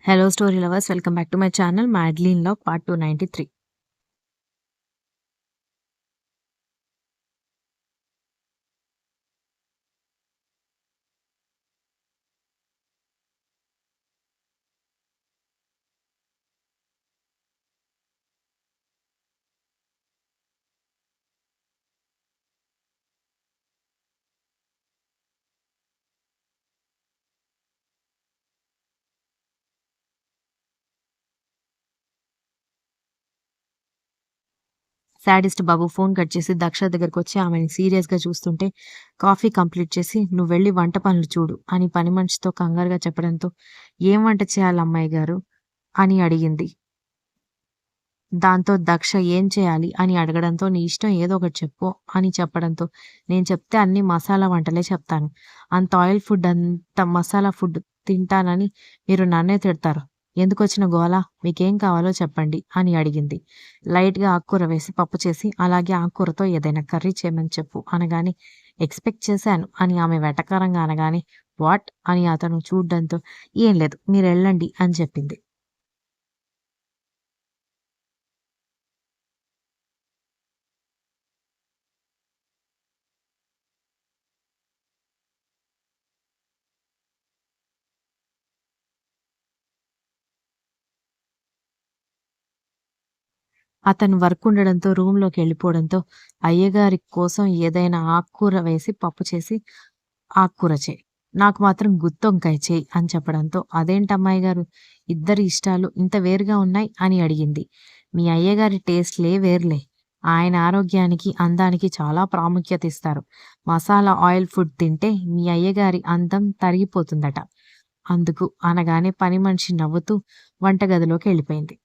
Hello, story lovers. Welcome back to my channel, Madeline Love, part 293. Sadist Babu phone cut చేసి దక్ష దగ్గరకు వచ్చి ఆమెని సీరియస్గా చూస్తుంటే కాఫీ కంప్లీట్ చేసి నువ్వు వెళ్ళి వంట పనులు చూడు అని పని మనిషితో కంగారుగా చెప్పడంతో ఏం వంట చేయాలి అమ్మాయి గారు అని అడిగింది. దాంతో దక్ష ఏం చేయాలి అని అడగడంతో నీ ఇష్టం ఏదో ఒకటి చెప్పు అని చెప్పడంతో నేను చెప్తే అన్ని మసాలా వంటలే చెప్తాను. అంత ఆయిల్ ఫుడ్ అంత మసాలా ఫుడ్ తింటానని మీరు నన్నే తిడతారు. ఎందుకొచ్చిన గోల? మీకేం కావాలో చెప్పండి అని అడిగింది. లైట్‌గా ఆకుకూర వేసి పప్పు చేసి అలాగే ఆకుకూరతో ఏదైనా కర్రీ చేయమని చెప్పు అనగానే ఎక్స్‌పెక్ట్ చేశాను అని ఆమె వెటకారంగా అనగానే వాట్? అని అతను చూడ్డంతో ఏం లేదు మీరెళ్ళండి అని చెప్పింది. అతను వర్క్ ఉండడంతో రూమ్‌లోకి వెళ్ళిపోవడంతో అయ్యగారి కోసం ఏదైనా ఆకుకూర వేసి పప్పు చేసి ఆకుకూర చెయ్. నాకు మాత్రం గుత్తొంకాయ చెయ్ అని చెప్పడంతో అదేంటమ్మాయి గారు ఇద్దరి ఇష్టాలు ఇంత వేరుగా ఉన్నాయి అని అడిగింది. మీ అయ్యగారి టేస్ట్‌లే వేరులే. ఆయన ఆరోగ్యానికి, అందానికి చాలా ప్రాముఖ్యత ఇస్తారు. మసాలా ఆయిల్ ఫుడ్ తింటే మీ అయ్యగారి అందం తరిగిపోతుందట. అందుకు అనగానే పని మనిషి నవ్వుతూ వంటగదిలోకి వెళ్ళిపోయింది.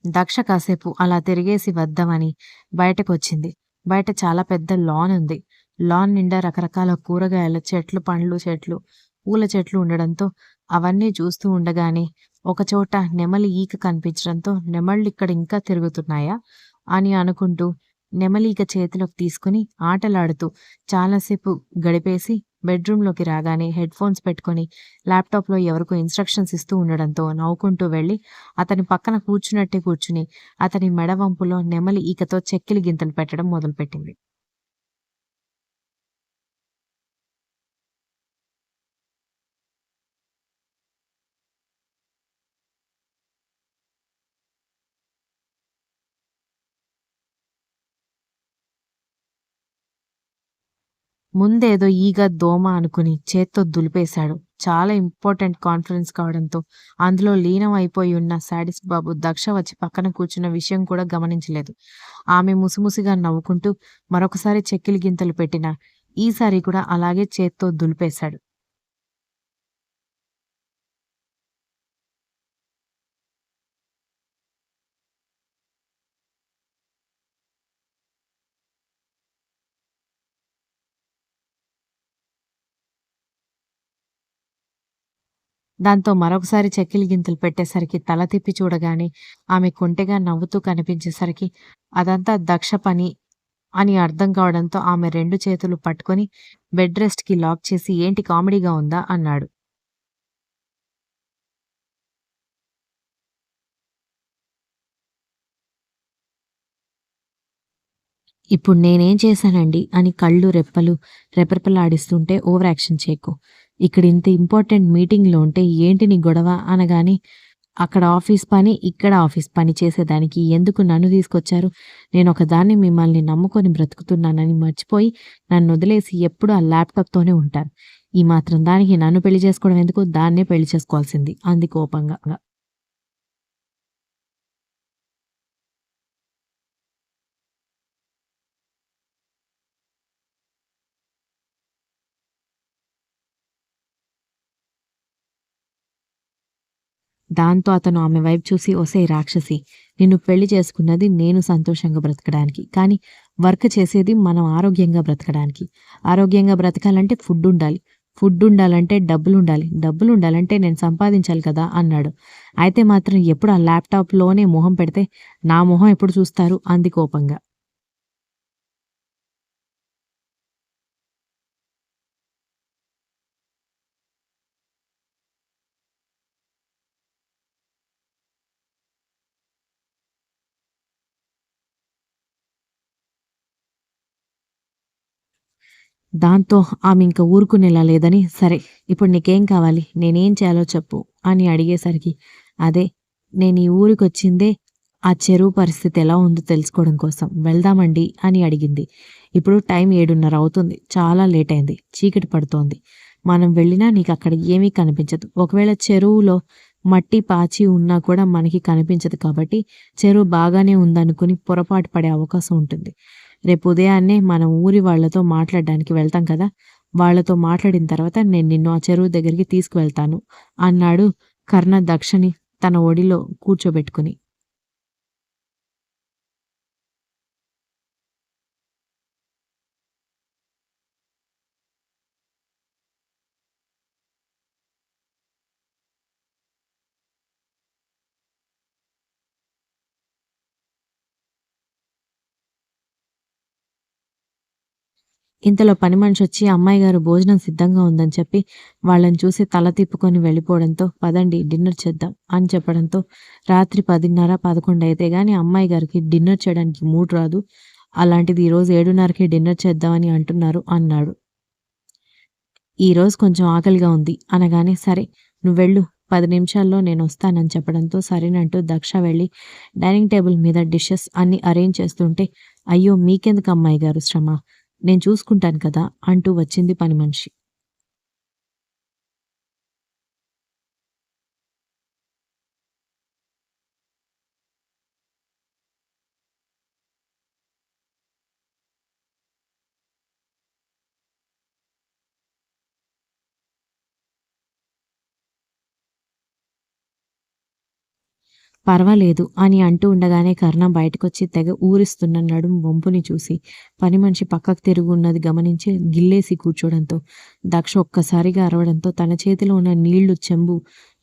దక్ష కాసేపు అలా తిరిగేసి వద్దామని బయటకొచ్చింది. బయట చాలా పెద్ద లాన్ ఉంది. లాన్ నిండా రకరకాల కూరగాయల చెట్లు, పండ్లు చెట్లు, పూల చెట్లు ఉండడంతో అవన్నీ చూస్తూ ఉండగానే ఒకచోట నెమలి ఈక కనిపించడంతో నెమళ్ళిక్కడ ఇంకా తిరుగుతున్నాయా అని అనుకుంటూ నెమలీక చేతిలోకి తీసుకుని ఆటలాడుతూ చాలాసేపు గడిపేసి బెడ్రూమ్‌లోకి రాగానే హెడ్‌ఫోన్స్ పెట్టుకొని ల్యాప్‌టాప్‌లో ఎవరికో ఇన్‌స్ట్రక్షన్స్ ఇస్తూ ఉండడంతో నవ్వుకుంటూ వెళ్ళి అతని పక్కన కూర్చున్నట్టే కూర్చుని అతని మెడ వంపులో నెమలి ఈకతో చెక్కిలి గింతలు పెట్టడం మొదలుపెట్టింది. ముందేదో ఈగ, దోమ అనుకుని చేత్తో దులిపేశాడు. చాలా ఇంపార్టెంట్ కాన్ఫరెన్స్ కావడంతో అందులో లీనం అయిపోయి ఉన్న శాడిస్ట్ బాబు దక్ష వచ్చి పక్కన కూర్చున్న విషయం కూడా గమనించలేదు. ఆమె ముసిముసిగా నవ్వుకుంటూ మరొకసారి చెక్కిలి గింతలు పెట్టినా ఈసారి కూడా అలాగే చేత్తో దులిపేశాడు. దాంతో మరొకసారి చెక్కిలి గింతలు పెట్టేసరికి తల తిప్పి చూడగానే ఆమె కొంటెగా నవ్వుతూ కనిపించేసరికి అదంతా దక్ష పని అని అర్థం కావడంతో ఆమె 2 చేతులు పట్టుకొని బెడ్ రెస్ట్‌కి లాక్ చేసి ఏంటి కామెడీగా ఉందా అన్నాడు. ఇప్పుడు నేనేం చేశానండి అని కళ్ళు రెప్పలు రెపరెపలాడిస్తుంటే ఓవర్ యాక్షన్ చేయకు. ఇక్కడ ఇంత ఇంపార్టెంట్ మీటింగ్‌లో ఉంటే ఏంటి నీ గొడవ అనగానే అక్కడ ఆఫీస్ పని, ఇక్కడ ఆఫీస్ పని చేసేదానికి ఎందుకు నన్ను తీసుకొచ్చారు? నేనొకదాన్ని మిమ్మల్ని నమ్ముకొని బ్రతుకుతున్నానని మర్చిపోయి నన్నొదిలేసి ఎప్పుడూ ఆ ల్యాప్‌టాప్‌తోనే ఉంటారు. ఈ మాత్రం దానికి నన్ను పెళ్లి చేసుకోవడం ఎందుకు? దాన్నే పెళ్లి చేసుకోవాల్సింది అంది కోపంగా. దాంతో అతను ఆమె వైపు చూసి ఒసేయ్ రాక్షసి! నిన్ను పెళ్లి చేసుకున్నది నేను సంతోషంగా బ్రతకడానికి. కానీ వర్క్ చేసేది మనం ఆరోగ్యంగా బ్రతకడానికి. ఆరోగ్యంగా బ్రతకాలంటే ఫుడ్ ఉండాలి. ఫుడ్డుండాలంటే డబ్బులుండాలి. డబ్బులుండాలంటే నేను సంపాదించాలి కదా! అన్నాడు. అయితే మాత్రం ఎప్పుడు ఆ ల్యాప్‌టాప్‌లోనే మొహం పెడితే నా మొహం ఎప్పుడు చూస్తారు? అంది కోపంగా. దాంతో ఆమింక ఊరుకునేలా లేదని, "సరే, ఇప్పుడు నీకేం కావాలి? నేనేం చేయాలో చెప్పు" అని అడిగేసరికి, "అదే నేను ఈ ఊరికొచ్చిందే ఆ చెరువు పరిస్థితి ఎలా ఉందో తెలుసుకోవడం కోసం. వెళ్దామండి" అని అడిగింది. "ఇప్పుడు టైం 7:30 అవుతుంది. చాలా లేటయింది. చీకటి పడుతోంది. మనం వెళ్ళినా నీకక్కడ ఏమీ కనిపించదు. ఒకవేళ చెరువులో మట్టి, పాచి ఉన్నా కూడా మనకి కనిపించదు కాబట్టి, చెరువు బాగానే ఉందనుకుని పొరపాటు పడే అవకాశం ఉంటుంది. రేపు ఉదయాన్నే మనం ఊరి వాళ్ళతో మాట్లాడడానికి వెళ్తాం కదా! వాళ్ళతో మాట్లాడిన తర్వాత నేను నిన్ను ఆ చెరువు దగ్గరికి తీసుకువెళ్తాను" అన్నాడు కర్ణ దక్షని తన ఒడిలో కూర్చోబెట్టుకుని. ఇంతలో పని మనిషొచ్చి అమ్మాయి గారు భోజనం సిద్ధంగా ఉందని చెప్పి వాళ్ళని చూసి తల తిప్పుకొని వెళ్ళిపోవడంతో పదండి డిన్నర్ చేద్దాం అని చెప్పడంతో రాత్రి 10:30, 11 అయితే గాని అమ్మాయి గారికి డిన్నర్ చేయడానికి మూడ్ రాదు. అలాంటిది ఈరోజు 7:30కే డిన్నర్ చేద్దామని అంటున్నారు అన్నాడు. ఈరోజు కొంచెం ఆకలిగా ఉంది అనగానే సరే నువ్వెళ్ళు 10 నిమిషాల్లో నేనొస్తానని చెప్పడంతో సరేనంటూ దక్ష వెళ్ళి డైనింగ్ టేబుల్ మీద డిషెస్ అన్నీ అరేంజ్ చేస్తుంటే అయ్యో మీకెందుకు అమ్మాయి గారు శ్రమ నేను చూసుకుంటాను కదా అంటూ వచ్చింది పని మనిషి. పర్వాలేదు అని అంటూ ఉండగానే కర్ణ బయటకొచ్చి తెగ ఊరిస్తున్న నడుం వంపుని చూసి పని మనిషి పక్కకు తిరిగి ఉన్నది గమనించి గిల్లేసి కూర్చోడంతో దక్ష ఒక్కసారిగా అరవడంతో తన చేతిలో ఉన్న నీళ్లు చెంబు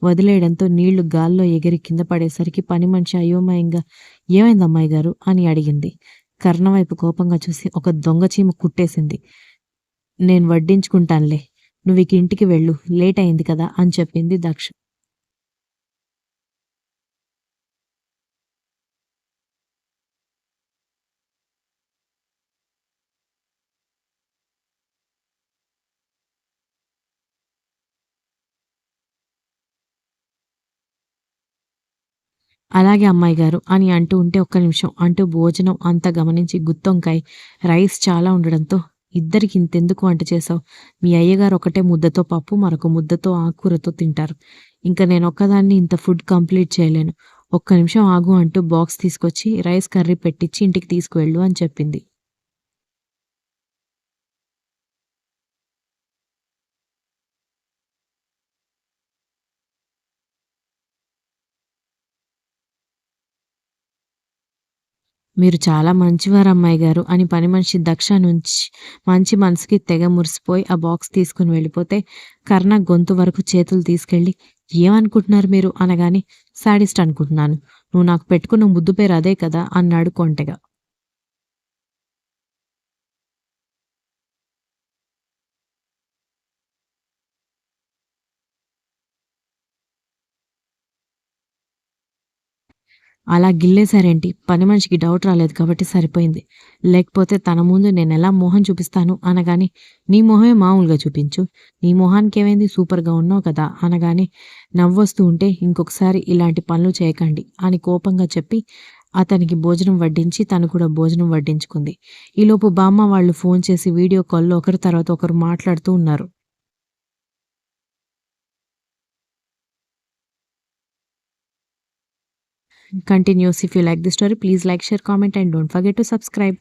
వదిలేయడంతో నీళ్లు గాల్లో ఎగిరి కింద పడేసరికి పని మనిషి అయోమయంగా "ఏమైంది అమ్మాయి గారు" అని అడిగింది. కర్ణ వైపు కోపంగా చూసి "ఒక దొంగ చీమ కుట్టేసింది. నేను వడ్డించుకుంటానులే. నువ్విక ఇంటికి వెళ్ళు. లేట్ అయింది కదా" అని చెప్పింది దక్ష. అలాగే అమ్మాయి గారు అని అంటూ ఉంటే ఒక్క నిమిషం అంటూ భోజనం అంతా గమనించి గుత్తొంకాయ, రైస్ చాలా ఉండడంతో ఇద్దరికి ఇంతెందుకు వంట చేశావు? మీ అయ్యగారు ఒకటే ముద్దతో పప్పు, మరొక ముద్దతో ఆకుకూరతో తింటారు. ఇంక నేనొక్కదాన్ని ఇంత ఫుడ్ కంప్లీట్ చేయలేను. ఒక్క నిమిషం ఆగు అంటూ బాక్స్ తీసుకొచ్చి రైస్ కర్రీ పెట్టిచ్చి ఇంటికి తీసుకువెళ్ళు అని చెప్పింది. మీరు చాలా మంచివారు అమ్మాయి గారు అని పని మనిషి దక్ష నుంచి మంచి మనసుకి తెగ మురిసిపోయి ఆ బాక్స్ తీసుకుని వెళ్ళిపోతే కర్ణ గొంతు వరకు చేతులు తీసుకెళ్ళి ఏమనుకుంటున్నారు మీరు అనగానే శాడిస్ట్ అనుకుంటున్నాను. నువ్వు నాకు పెట్టుకున్న ముద్దు పేరు అదే కదా అన్నాడు కొంటెగా. అలా గిల్లేసారేంటి? పని మనిషికి డౌట్ రాలేదు కాబట్టి సరిపోయింది. లేకపోతే తన ముందు నేనెలా మొహం చూపిస్తాను అనగానే, "నీ మొహమే మామూలుగా చూపించు. నీ మొహానికేమైంది సూపర్‌గా ఉన్నావు కదా!" అనగానే నవ్వొస్తూ ఉంటే, "ఇంకొకసారి ఇలాంటి పనులు చేయకండి" అని కోపంగా చెప్పి, అతనికి భోజనం వడ్డించి తను కూడా భోజనం వడ్డించుకుంది. ఈలోపు బామ్మ వాళ్ళు ఫోన్ చేసి వీడియో కాల్‌లో ఒకరి తర్వాత ఒకరు మాట్లాడుతూ ఉన్నారు. Continues. If you like the story, please like, share, comment and don't forget to subscribe.